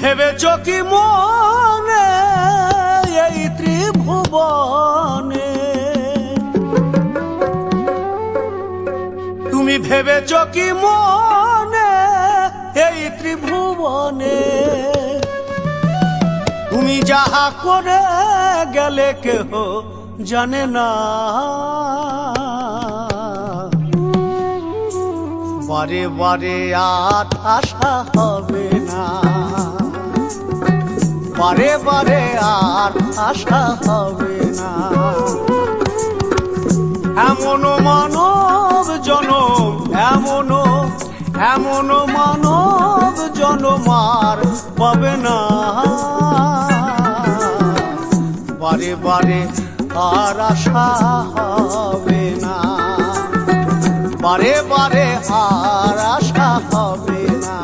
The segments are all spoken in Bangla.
ভেবেছ কি মনে এই ত্রিভুবনে, তুমি ভেবেছ কি মনে এই ত্রিভুবনে, তুমি যাহা করে গেলে কেহ জানে না। বারে বারে আর আশা হবে না, বারে বারে আর আশা হবে না। এমন মানব জনম, এমন মানব জনম আর পাবে না। বারে বারে আর আশা হবে না, বারে বারে আর আশা হবে না।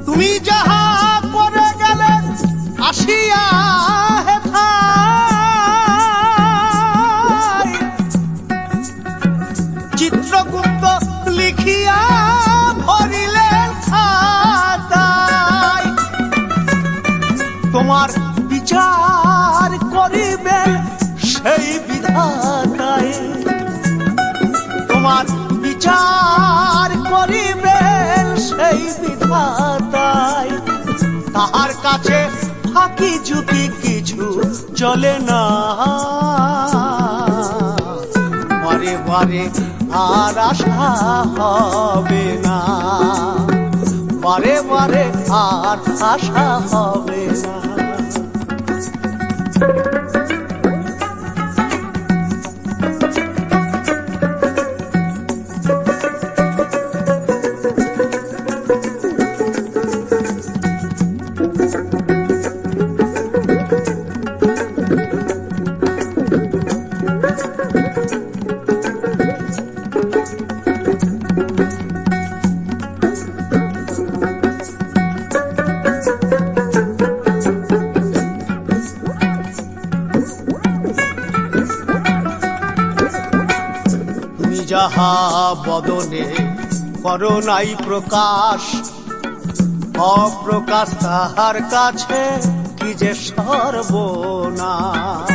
তুমি যাহা করে গেলে আসিয়া হেথায়, চিত্রগুপ্ত লিখিয়া ভরিলেন খাতায়। তোমার বিচার করিবেন সেই বিধাতায়, তোমার বিচার করিবেন সেই বিধাতায়। তাহার কাছে ফাঁকি ঝুঁকি কিছু চলে না। বারে বারে আর আশা হবে না, বারে বারে আর আশা হবে না। যাহা বদনে করো নাই প্রকাশ, অপ্রকাশ তাহার কাছে কি যে সর্বনাশ।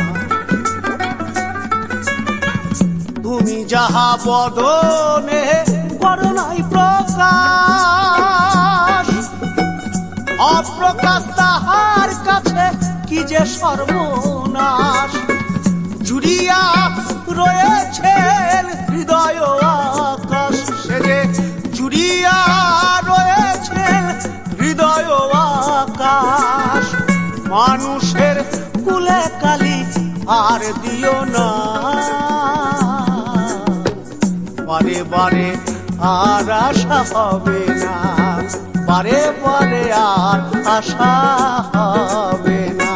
তুমি যাহা বদনে করো নাই প্রকাশ, অপ্রকাশ তাহার কাছে কি যে সর্বনাশ। জুড়িয়া রয়েছেন হৃদয় আকাশ, সে যে জুড়িয়া রয়েছেন হৃদয় আকাশ। মানুষের কুলে কালি আর দিও না, বারে বারে আর আশা হবে না, বারে বারে আর আশা হবে না।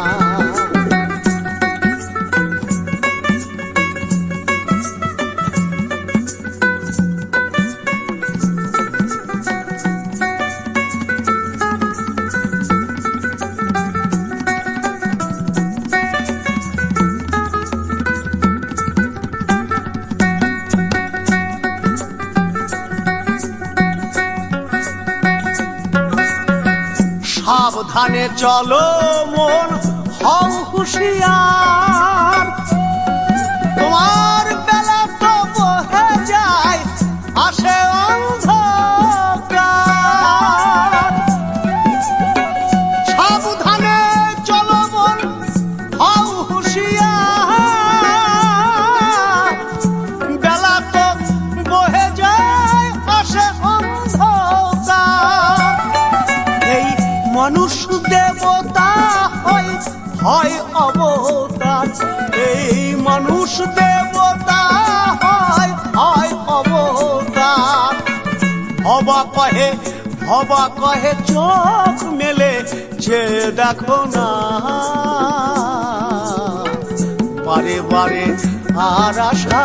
সাবধানে চলো মন, হও হুঁশিয়ার। তোমার বেলা তো বহে যায়, আসে অন্ধকার। সাবধানে চলো মন, হও হুঁশিয়ার। বেলা তো বহে যায়, আসে অন্ধকার। এই মানুষ দেবতা হয় হয় অবতার, এই মানুষ দেবতা হয় হয় অবতার। হবা কহে চোখ মেলে যে দেখো না, বারে বারে আর আশা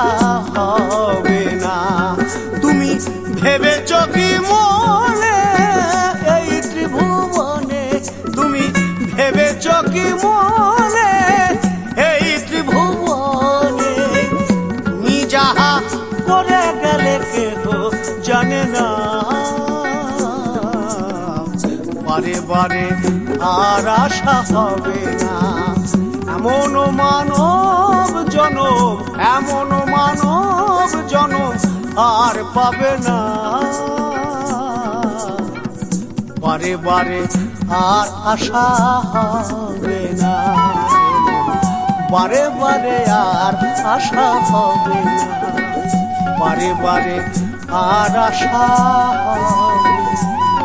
হবে না। তুমি ভেবেছ কি মনে এই ত্রিভুবনে, তুমি ভেবেছ কি মনে এই ত্রিভুবনে, তুমি যাহা করে গেলে কেহ জানে না। বারে বারে আর আশা হবে না। এমন মানব জনম, এমন মানব জনম আর পাবে না। বারে বারে আর আশা হবে না, বারে বারে আর আশা হবে না, বারে বারে আর আশা হবে না।